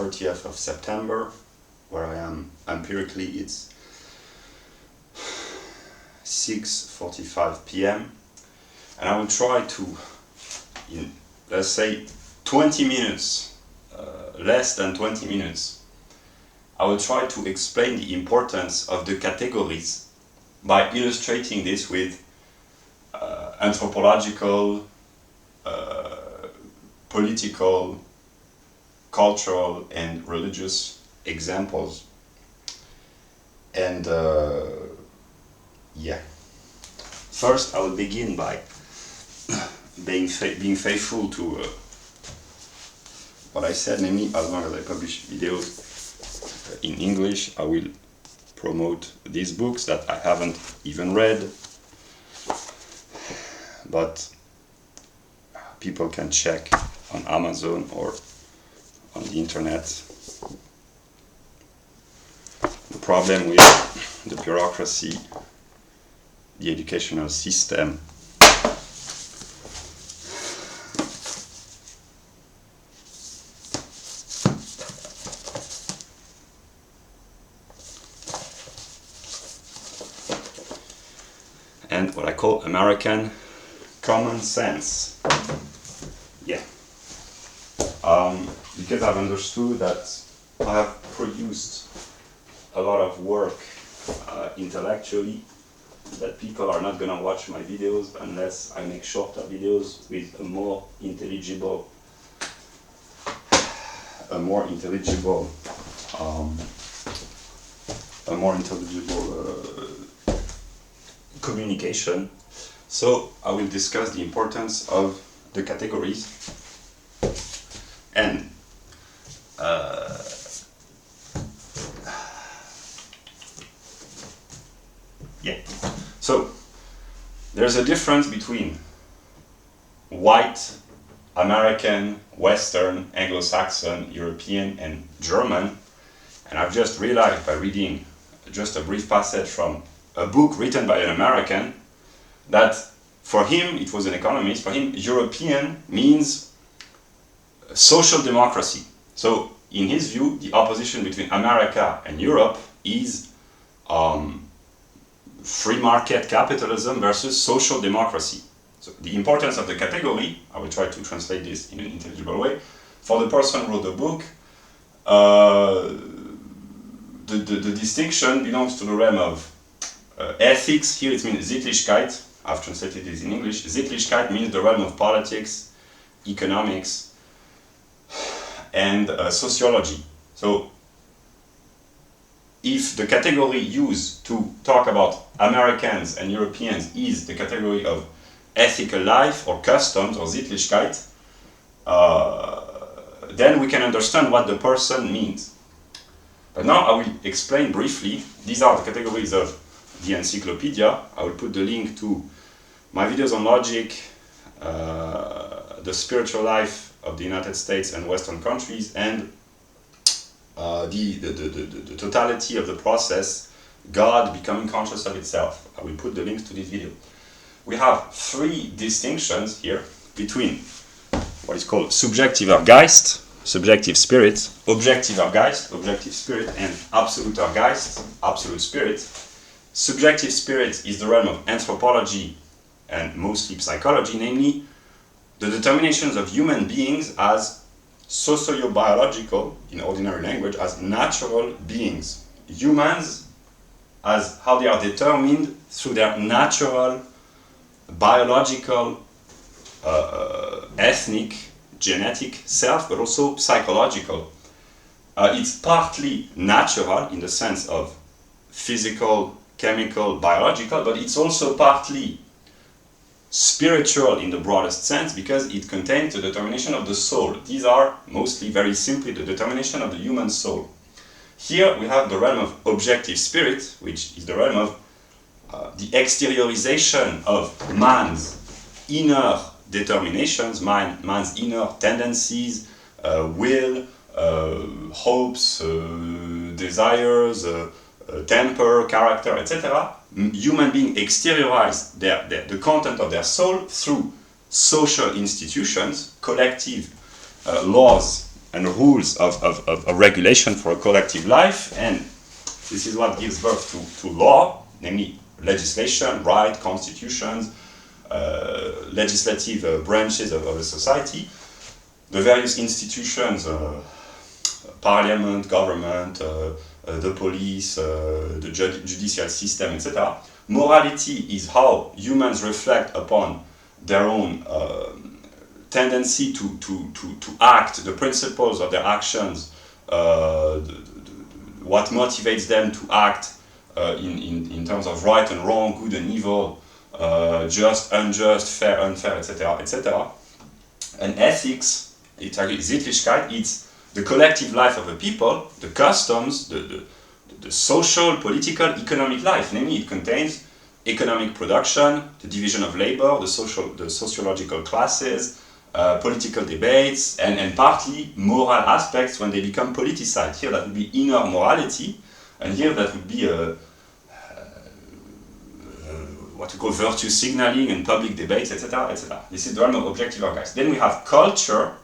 30th of September, where I am empirically. It's 6:45 p.m. and I will try to, in, let's say, 20 minutes, less than 20 minutes, I will try to explain the importance of the categories by illustrating this with anthropological, political, cultural, and religious examples. And yeah, first I will begin by being faithful to what I said, namely, as long as I publish videos in English, I will promote these books that I haven't even read, but people can check on Amazon or on the internet. The problem with the bureaucracy, the educational system, and what I call American common sense. Yeah. Because I've understood that I have produced a lot of work intellectually, that people are not going to watch my videos unless I make shorter videos with a more intelligible communication. So I will discuss the importance of the categories and yeah. So there's a difference between white, American, Western, Anglo-Saxon, European, and German, and I've just realized by reading just a brief passage from a book written by an American that for him, it was an economist, for him European means social democracy. So in his view, the opposition between America and Europe is free market capitalism versus social democracy. So the importance of the category, I will try to translate this in an intelligible way. For the person who wrote the book, the distinction belongs to the realm of ethics. Here it means Sittlichkeit. I've translated this in English. Sittlichkeit means the realm of politics, economics, and sociology. So if the category used to talk about Americans and Europeans is the category of ethical life or customs or Sittlichkeit, then we can understand what the person means. But now I will explain briefly. These are the categories of the encyclopedia. I will put the link to my videos on logic, the spiritual life of the United States and Western countries, and the totality of the process, God becoming conscious of itself. I will put the links to this video. We have three distinctions here between what is called subjektiver Geist, subjective spirit, objektiver Geist, objective spirit, and absoluter Geist, absolute spirit. Subjective spirit is the realm of anthropology and mostly psychology, namely the determinations of human beings as socio-biological, in ordinary language, as natural beings. Humans as how they are determined through their natural, biological, ethnic, genetic self, but also psychological. It's partly natural in the sense of physical, chemical, biological, but it's also partly spiritual in the broadest sense because it contains the determination of the soul. These are mostly, very simply, the determination of the human soul. Here we have the realm of objective spirit, which is the realm of the exteriorization of man's inner determinations, man's inner tendencies, will, hopes, desires, temper, character, etc. Human beings exteriorize the content of their soul through social institutions, collective laws and rules of regulation for a collective life, and this is what gives birth to law, namely legislation, right, constitutions, legislative branches of a society, the various institutions, parliament, government, the police, the judicial system, etc. Morality is how humans reflect upon their own tendency to act, the principles of their actions, what motivates them to act in terms of right and wrong, good and evil, just, unjust, fair, unfair, etc., etc. And ethics, it's Sittlichkeit, it's the collective life of a people, the customs, the social, political, economic life. Namely, it contains economic production, the division of labor, the sociological classes, political debates, and partly moral aspects when they become politicized. Here that would be inner morality, and here that would be what we call virtue signaling and public debates, etc., etc. This is the realm of objective guys. Then we have culture,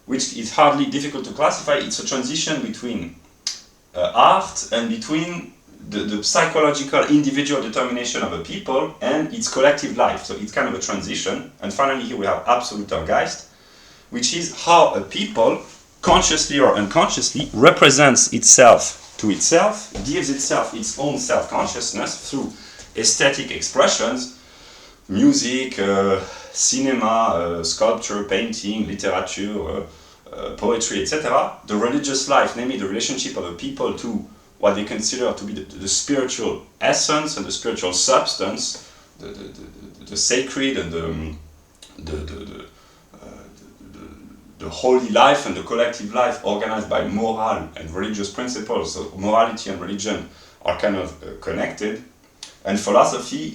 which is hardly difficult to classify. It's a transition between art and between the psychological individual determination of a people and its collective life. So it's kind of a transition. And finally here we have absoluter Geist, which is how a people, consciously or unconsciously, represents itself to itself, gives itself its own self-consciousness through aesthetic expressions, music, cinema, sculpture, painting, literature, poetry, etc. The religious life, namely the relationship of a people to what they consider to be the spiritual essence and the spiritual substance, the sacred and the holy life and the collective life organized by moral and religious principles. So morality and religion are kind of connected. And philosophy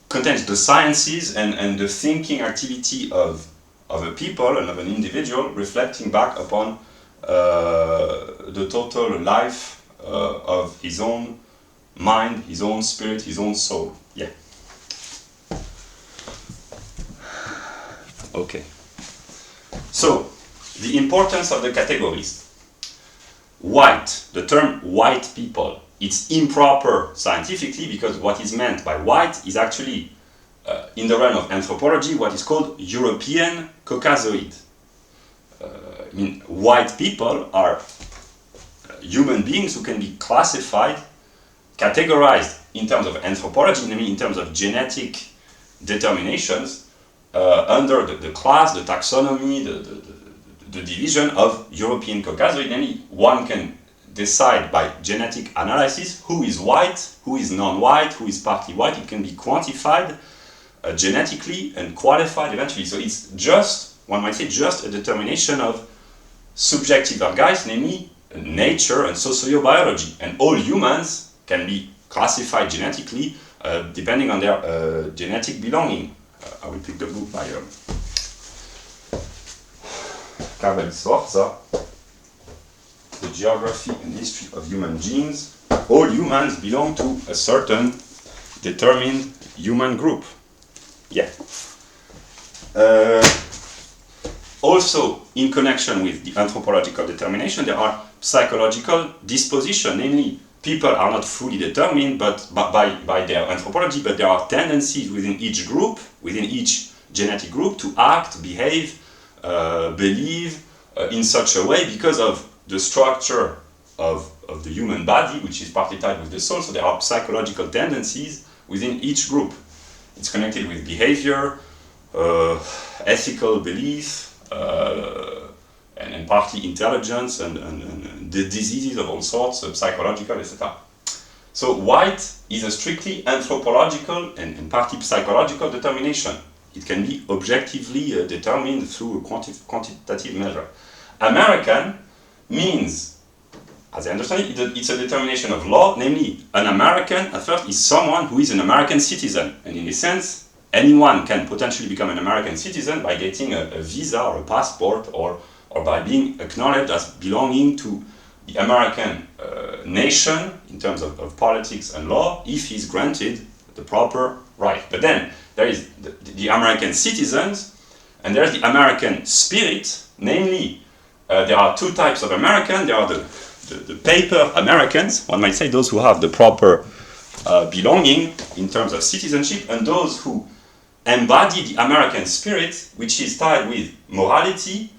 contains the sciences and the thinking activity of a people and of an individual, reflecting back upon the total life of his own mind, his own spirit, his own soul. Yeah. Okay. So, the importance of the categories. White, the term white people, it's improper scientifically because what is meant by white is actually, in the realm of anthropology, what is called European Caucasoid. I mean, white people are human beings who can be classified, categorized in terms of anthropology, namely in terms of genetic determinations, under the class, the taxonomy, the division of European Caucasoid. Namely, one can decide by genetic analysis who is white, who is non-white, who is partly white. It can be quantified genetically and qualified eventually. So it's just, one might say, just a determination of subjective ergais, namely nature and sociobiology. And all humans can be classified genetically depending on their genetic belonging. I will pick the book by Carvel Sforza, The Geography and History of Human Genes. All humans belong to a certain determined human group. Yeah. Also, in connection with the anthropological determination, there are psychological disposition, namely, people are not fully determined by their anthropology, but there are tendencies within each group, within each genetic group, to act, behave, believe in such a way because of the structure of the human body, which is partly tied with the soul. So there are psychological tendencies within each group. It's connected with behavior, ethical belief, and partly intelligence and the diseases of all sorts, psychological, etc. So white is a strictly anthropological and partly psychological determination. It can be objectively determined through a quantitative measure. American means, as I understand it, it's a determination of law, namely an American at first is someone who is an American citizen, and in a sense anyone can potentially become an American citizen by getting a visa or a passport or by being acknowledged as belonging to the American nation in terms of politics and law if he's granted the proper right. But then there is the American citizens and there's the American spirit, namely there are two types of American. There are the paper Americans, one might say, those who have the proper belonging in terms of citizenship, and those who embody the American spirit, which is tied with morality,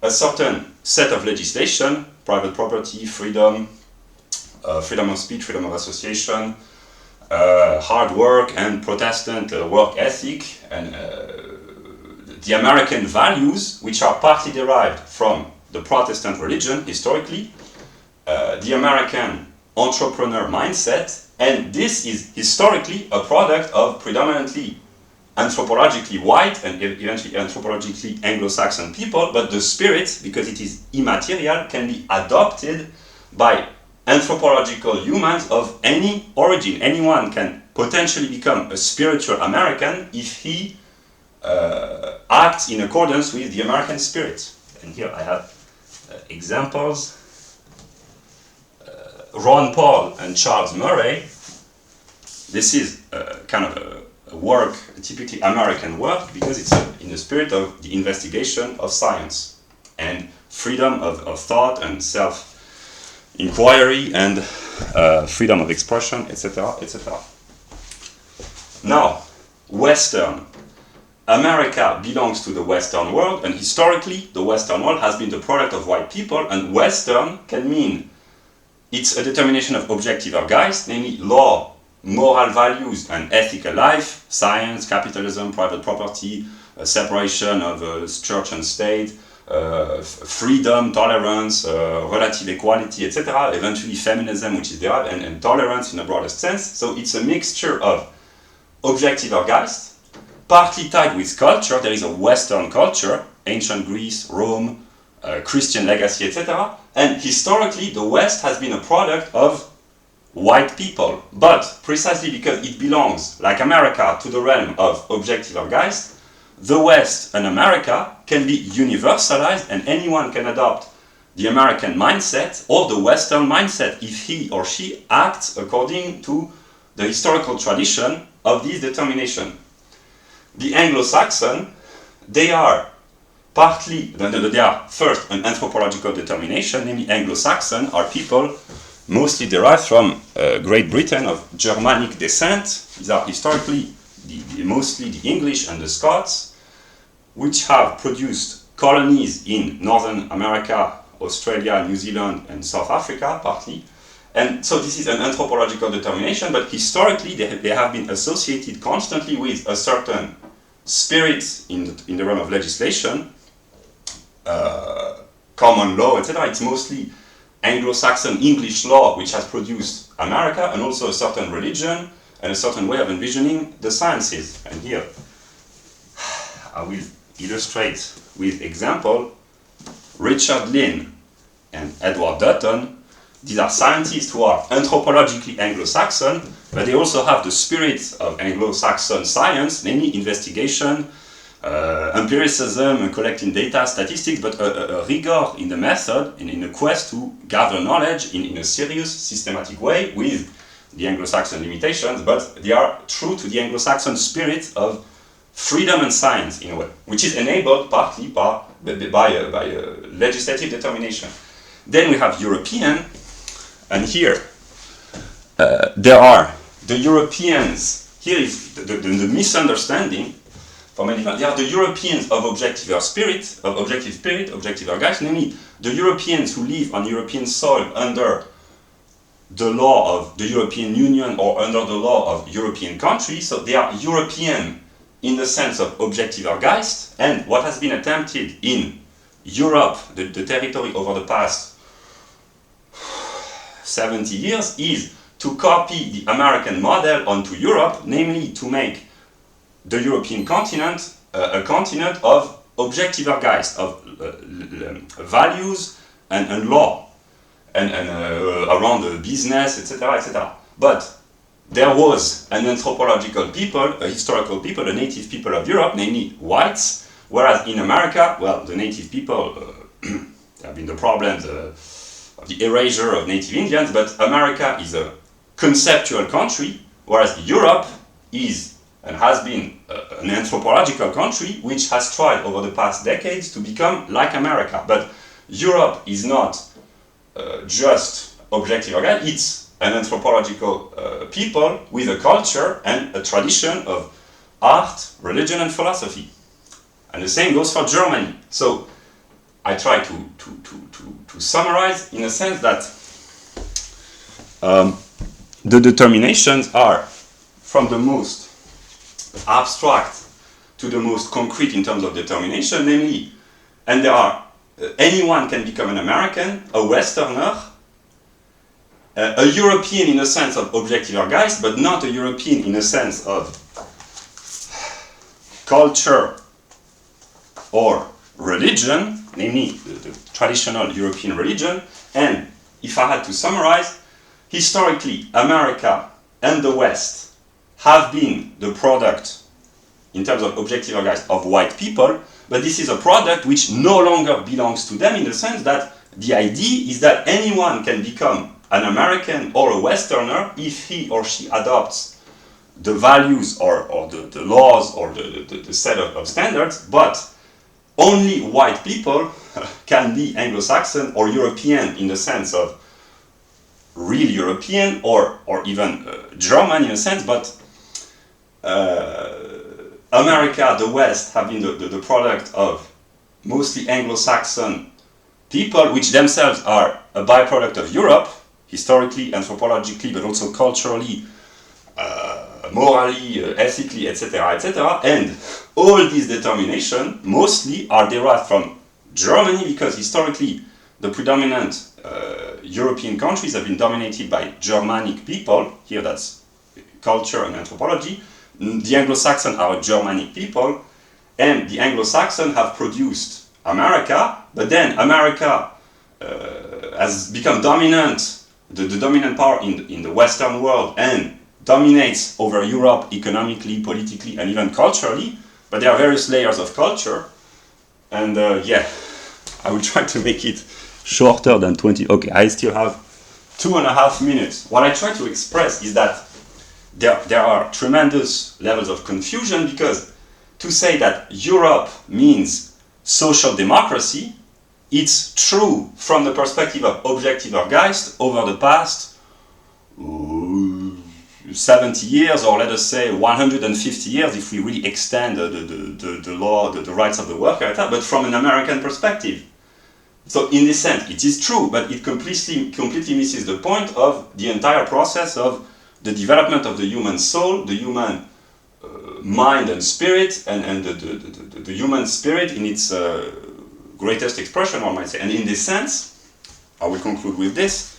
a certain set of legislation, private property, freedom, freedom of speech, freedom of association, hard work, and Protestant work ethic, and the American values, which are partly derived from the Protestant religion historically, the American entrepreneur mindset, and this is historically a product of predominantly anthropologically white and eventually anthropologically Anglo-Saxon people, but the spirit, because it is immaterial, can be adopted by anthropological humans of any origin. Anyone can potentially become a spiritual American if he acts in accordance with the American spirit. And here I have examples. Ron Paul and Charles Murray. This is kind of a work, a typically American work, because it's in the spirit of the investigation of science and freedom of thought and self-inquiry and freedom of expression, etc., etc. Now, Western. America belongs to the Western world, and historically the Western world has been the product of white people, and Western can mean it's a determination of objective Geist, namely law, moral values, and ethical life, science, capitalism, private property, separation of church and state, freedom, tolerance, relative equality, etc., eventually feminism, which is derived, and tolerance in a broadest sense. So it's a mixture of objective Geist, partly tied with culture. There is a Western culture, ancient Greece, Rome, Christian legacy, etc. And historically, the West has been a product of white people. But precisely because it belongs, like America, to the realm of objective Geist, the West and America can be universalized, and anyone can adopt the American mindset or the Western mindset if he or she acts according to the historical tradition of this determination. The Anglo-Saxon, they are partly, they are first an anthropological determination, namely Anglo-Saxon are people mostly derived from Great Britain of Germanic descent. These are historically mostly the English and the Scots, which have produced colonies in Northern America, Australia, New Zealand, and South Africa, partly. And so this is an anthropological determination, but historically they have been associated constantly with a certain spirit in the realm of legislation, common law, etc. It's mostly Anglo-Saxon English law which has produced America, and also a certain religion and a certain way of envisioning the sciences. And here I will illustrate with example Richard Lynn and Edward Dutton. These are scientists who are anthropologically Anglo-Saxon, but they also have the spirit of Anglo-Saxon science, namely investigation, empiricism, and collecting data, statistics, but a rigor in the method and in a quest to gather knowledge in a serious, systematic way with the Anglo-Saxon limitations, but they are true to the Anglo-Saxon spirit of freedom and science in a way, which is enabled partly by legislative determination. Then we have European, and here there are the Europeans. Here is the misunderstanding for many people. They are the Europeans of objective spirit, objective Geist, namely the Europeans who live on European soil under the law of the European Union or under the law of European countries. So they are European in the sense of objective Geist, and what has been attempted in Europe, the territory over the past 70 years, is to copy the American model onto Europe, namely to make the European continent a continent of objective Geist, of values and law, and around the business, etc., etc. But there was an anthropological people, a historical people, a native people of Europe, namely whites, whereas in America, well, the native people, there have been the problems of the erasure of native Indians, but America is a conceptual country, whereas Europe is and has been an anthropological country which has tried over the past decades to become like America. But Europe is not just objective organized, it's an anthropological people with a culture and a tradition of art, religion, and philosophy. And the same goes for Germany. So I try to summarize in a sense that the determinations are from the most abstract to the most concrete in terms of determination, namely, and there are, anyone can become an American, a Westerner, a European in a sense of objective Geist, but not a European in a sense of culture or religion, namely the traditional European religion. And if I had to summarize, historically, America and the West have been the product, in terms of objective Geist, of white people, but this is a product which no longer belongs to them in the sense that the idea is that anyone can become an American or a Westerner if he or she adopts the values or the laws or the set of standards, but only white people can be Anglo-Saxon or European in the sense of real European or even German in a sense, but America, the West, have been the product of mostly Anglo-Saxon people, which themselves are a byproduct of Europe, historically, anthropologically, but also culturally, morally, ethically, etc., etc. And all these determinations mostly are derived from Germany, because historically the predominant European countries have been dominated by Germanic people. Here that's culture and anthropology. The Anglo-Saxon are a Germanic people, and the Anglo-Saxon have produced America, but then America has become dominant, the dominant power in the Western world, and dominates over Europe economically, politically, and even culturally. But there are various layers of culture, and yeah, I will try to make it shorter than 20. Okay, I still have 2.5 minutes. What I try to express is that there are tremendous levels of confusion, because to say that Europe means social democracy, it's true from the perspective of objective Geist over the past 70 years, or let us say 150 years if we really extend the law, the rights of the worker, etc., but from an American perspective. So in this sense, it is true, but it completely misses the point of the entire process of the development of the human soul, the human mind and spirit, and the human spirit in its greatest expression, one might say. And in this sense, I will conclude with this,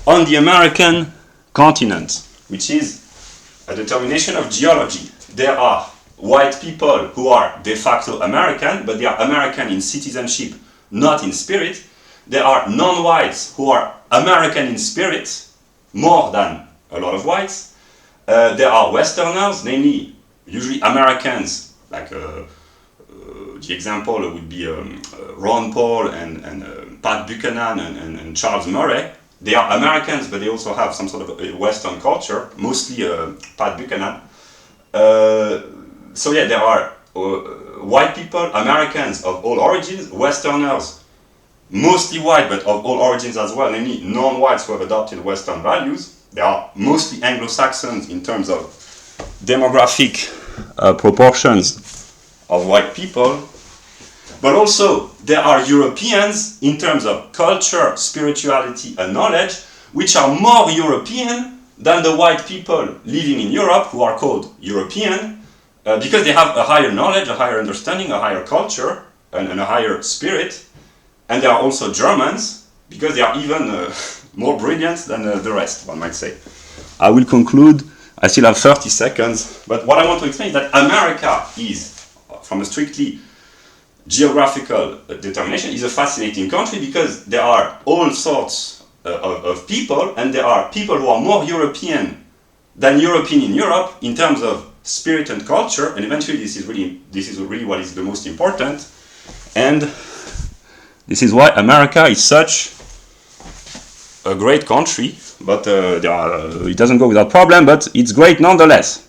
on the American continent, which is a determination of geology, there are white people who are de facto American, but they are American in citizenship, not in spirit. There are non-whites who are American in spirit, more than a lot of whites. There are Westerners, namely usually Americans, like the example would be Ron Paul and Pat Buchanan and Charles Murray. They are Americans, but they also have some sort of a Western culture, mostly Pat Buchanan. So yeah, there are white people, Americans of all origins, Westerners, mostly white, but of all origins as well, namely non-whites who have adopted Western values. There are mostly Anglo-Saxons in terms of demographic proportions of white people. But also, there are Europeans in terms of culture, spirituality, and knowledge, which are more European than the white people living in Europe, who are called European, because they have a higher knowledge, a higher understanding, a higher culture, and a higher spirit. And they are also Germans, because they are even more brilliant than the rest, one might say. I will conclude. I still have 30 seconds, but what I want to explain is that America is, from a strictly geographical determination, is a fascinating country, because there are all sorts of people, and there are people who are more European than European in Europe in terms of spirit and culture, and eventually this is really what is the most important. And this is why America is such a great country, but it doesn't go without problem, but it's great nonetheless.